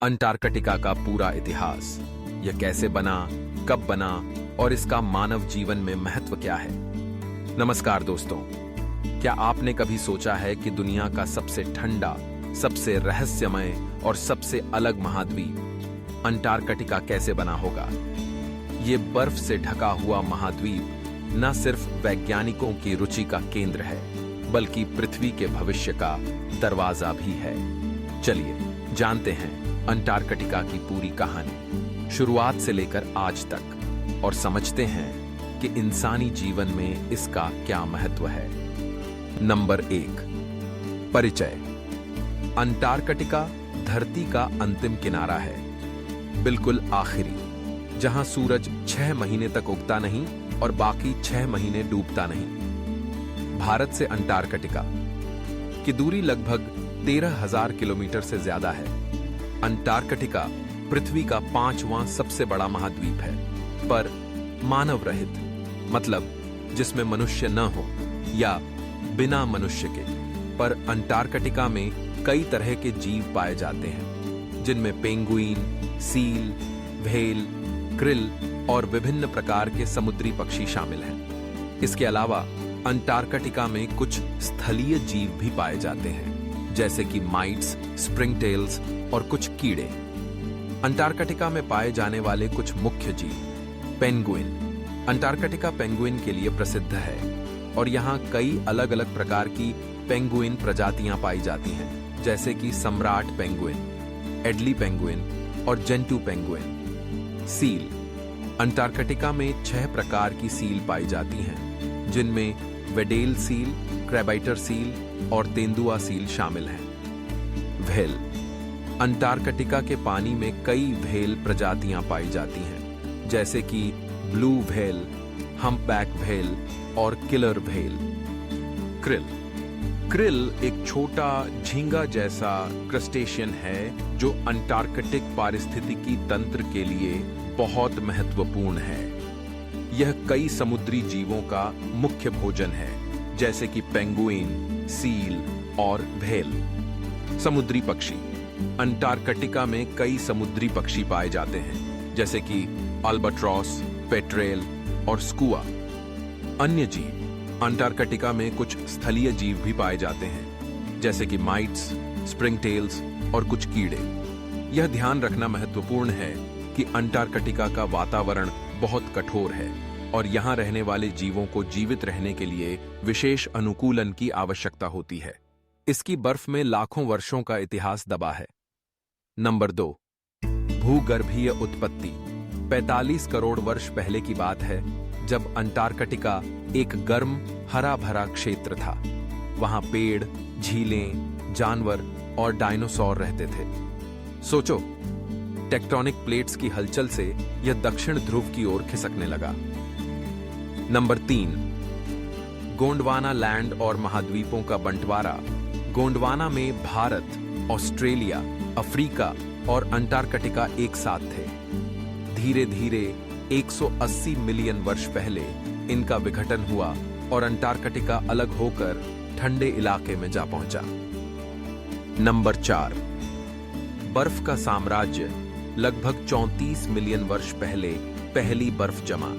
Antarctica का पूरा इतिहास, यह कैसे बना, कब बना और इसका मानव जीवन में महत्व क्या है। नमस्कार दोस्तों, क्या आपने कभी सोचा है कि दुनिया का सबसे ठंडा, सबसे रहस्यमय और सबसे अलग महाद्वीप अंटार्कटिका कैसे बना होगा। ये बर्फ से ढका हुआ महाद्वीप न सिर्फ वैज्ञानिकों की रुचि का केंद्र है, बल्कि पृथ्वी के भविष्य का दरवाजा भी है। चलिए जानते हैं अंटार्कटिका की पूरी कहानी, शुरुआत से लेकर आज तक, और समझते हैं कि इंसानी जीवन में इसका क्या महत्व है। नंबर 1, परिचय। अंटार्कटिका धरती का अंतिम किनारा है, बिल्कुल आखिरी, जहां सूरज 6 महीने तक उगता नहीं और बाकी 6 महीने डूबता नहीं। भारत से अंटार्कटिका की दूरी लगभग 13,000 किलोमीटर से ज्यादा है। अंटार्कटिका पृथ्वी का 5वां सबसे बड़ा महाद्वीप है, पर मानव रहित, मतलब जिसमें मनुष्य न हो या बिना मनुष्य के। पर अंटार्कटिका में कई तरह के जीव पाए जाते हैं, जिनमें पेंगुइन, सील, व्हेल, क्रिल और विभिन्न प्रकार के समुद्री पक्षी शामिल हैं। इसके अलावा अंटार्कटिका में कुछ स्थलीय जीव भी पाए जाते हैं, जैसे कि माइट्स, स्प्रिंगटेल्स और कुछ कीड़े। अंटार्कटिका में पाए जाने वाले कुछ मुख्य जीव। पेंगुइन। अंटार्कटिका पेंगुइन के लिए प्रसिद्ध है और यहाँ कई अलग अलग प्रकार की पेंगुइन प्रजातियां पाई जाती हैं, जैसे कि सम्राट पेंगुइन, एडली पेंगुइन और जेंटू पेंगुइन। सील। अंटार्कटिका में 6 प्रकार की सील पाई जाती हैं, जिनमें वेडेल सील, क्रैबाइटर सील और तेंदुआ सील शामिल हैं। व्हेल। अंटार्कटिका के पानी में कई व्हेल प्रजातियां पाई जाती हैं, जैसे कि ब्लू व्हेल, हम्पबैक व्हेल और किलर व्हेल। क्रिल। क्रिल एक छोटा झींगा जैसा क्रस्टेशियन है जो अंटार्कटिक पारिस्थितिकी तंत्र के लिए बहुत महत्वपूर्ण है। यह कई समुद्री जीवों का मुख्य भोजन है, जैसे कि पेंगुइन, सील और व्हेल। समुद्री पक्षी। अंटार्कटिका में कई समुद्री पक्षी पाए जाते हैं, जैसे कि अल्बाट्रॉस, पेट्रेल और स्कुआ। अन्य जीव। अंटार्कटिका में कुछ स्थलीय जीव भी पाए जाते हैं, जैसे कि माइट्स, स्प्रिंगटेल्स और कुछ कीड़े। यह ध्यान रखना महत्वपूर्ण है कि अंटार्कटिका का वातावरण बहुत कठोर है और यहाँ रहने वाले जीवों को जीवित रहने के लिए विशेष अनुकूलन की आवश्यकता होती है। इसकी बर्फ में लाखों वर्षों का इतिहास दबा है। नंबर 2, भूगर्भीय उत्पत्ति। 45 करोड़ वर्ष पहले की बात है, जब अंटार्कटिका एक गर्म, हरा भरा क्षेत्र था। वहां पेड़, झीलें, जानवर और डायनासोर रहते थे। सोचो, टेक्टोनिक प्लेट्स की हलचल से यह दक्षिण ध्रुव की ओर खिसकने लगा। नंबर 3, गोंडवाना लैंड और महाद्वीपों का बंटवारा। गोंडवाना में भारत, ऑस्ट्रेलिया, अफ्रीका और अंटार्कटिका एक साथ थे। धीरे धीरे 180 मिलियन वर्ष पहले इनका विघटन हुआ और अंटार्कटिका अलग होकर ठंडे इलाके में जा पहुंचा। नंबर 4, बर्फ का साम्राज्य। लगभग 34 मिलियन वर्ष पहले पहली बर्फ जमा,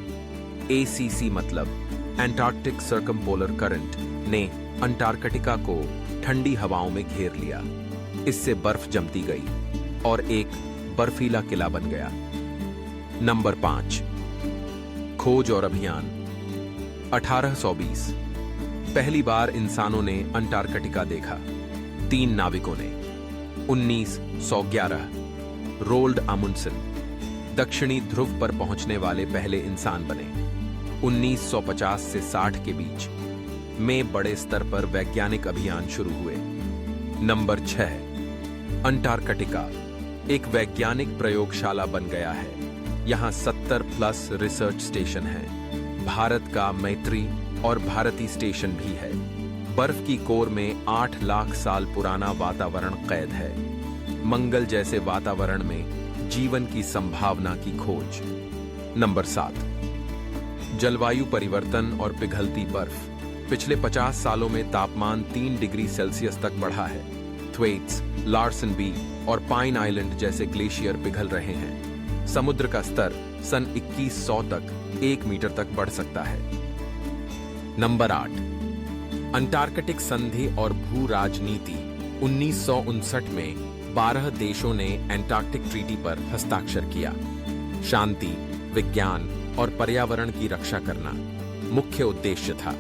ACC मतलब एंटार्क्टिक सर्कमपोलर करंट, ने अंटार्कटिका को ठंडी हवाओं में घेर लिया। इससे बर्फ जमती गई और एक बर्फीला किला बन गया। नंबर 5, खोज और अभियान। 1820 पहली बार इंसानों ने अंटार्कटिका देखा। 3 नाविकों ने। 1911 रोल्ड अमुंडसेन दक्षिणी ध्रुव पर पहुंचने वाले पहले इंसान बने। 1950 से 60 के बीच में बड़े स्तर पर वैज्ञानिक अभियान शुरू हुए। नंबर 6, अंटार्कटिका एक वैज्ञानिक प्रयोगशाला बन गया है। यहाँ 70+ रिसर्च स्टेशन हैं। भारत का मैत्री और भारती स्टेशन भी है। बर्फ की कोर में 8 लाख साल पुराना वातावरण कैद है। मंगल जैसे वातावरण में जीवन की संभावना की खोज। नंबर 7, जलवायु परिवर्तन और पिघलती बर्फ। पिछले 50 सालों में तापमान 3 डिग्री सेल्सियस तक बढ़ा है। थ्वेट्स, लार्सन बी और पाइन आइलैंड जैसे ग्लेशियर पिघल रहे हैं। समुद्र का स्तर सन 2100 तक 1 मीटर तक बढ़ सकता है। नंबर 8, अंटार्कटिक संधि और भू राजनीति। 1959 में 12 देशों ने एंटार्कटिक ट्रीटी पर हस्ताक्षर किया। शांति, विज्ञान और पर्यावरण की रक्षा करना मुख्य उद्देश्य था।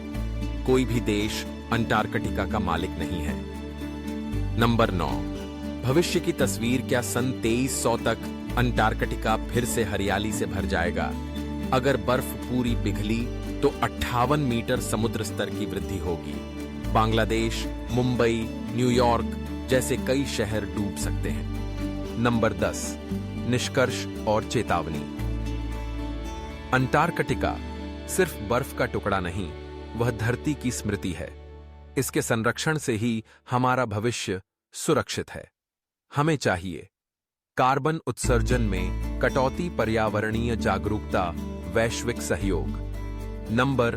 कोई भी देश अंटार्कटिका का मालिक नहीं है। नंबर 9, भविष्य की तस्वीर। क्या सन 2300 तक अंटार्कटिका फिर से हरियाली से भर जाएगा? अगर बर्फ पूरी पिघली तो 58 मीटर समुद्र स्तर की वृद्धि होगी। बांग्लादेश, मुंबई, न्यूयॉर्क जैसे कई शहर डूब सकते हैं। नंबर 10, निष्कर्ष और चेतावनी। अंटार्कटिका सिर्फ बर्फ का टुकड़ा नहीं, वह धरती की स्मृति है। इसके संरक्षण से ही हमारा भविष्य सुरक्षित है। हमें चाहिए कार्बन उत्सर्जन में कटौती, पर्यावरणीय जागरूकता, वैश्विक सहयोग। नंबर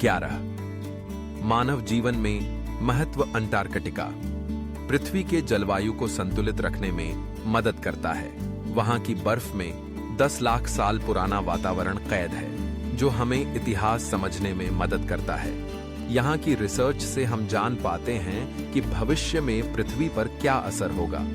11, मानव जीवन में महत्व। अंटार्कटिका पृथ्वी के जलवायु को संतुलित रखने में मदद करता है। वहां की बर्फ में 10 लाख साल पुराना वातावरण कैद है, जो हमें इतिहास समझने में मदद करता है। यहाँ की रिसर्च से हम जान पाते हैं कि भविष्य में पृथ्वी पर क्या असर होगा।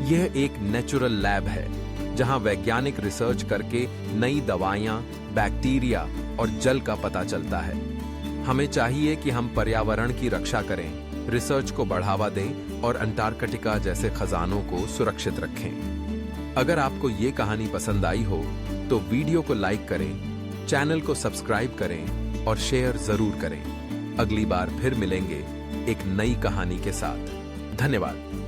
यह एक नेचुरल लैब है, जहाँ वैज्ञानिक रिसर्च करके नई दवाइयाँ, बैक्टीरिया और जल का पता चलता है। हमें चाहिए कि हम पर्यावरण की रक्षा करें, रिसर्च को बढ़ावा दें और अंटार्कटिका जैसे खजानों को सुरक्षित रखें। अगर आपको ये कहानी पसंद आई हो तो वीडियो को लाइक करें, चैनल को सब्सक्राइब करें और शेयर जरूर करें। अगली बार फिर मिलेंगे एक नई कहानी के साथ। धन्यवाद।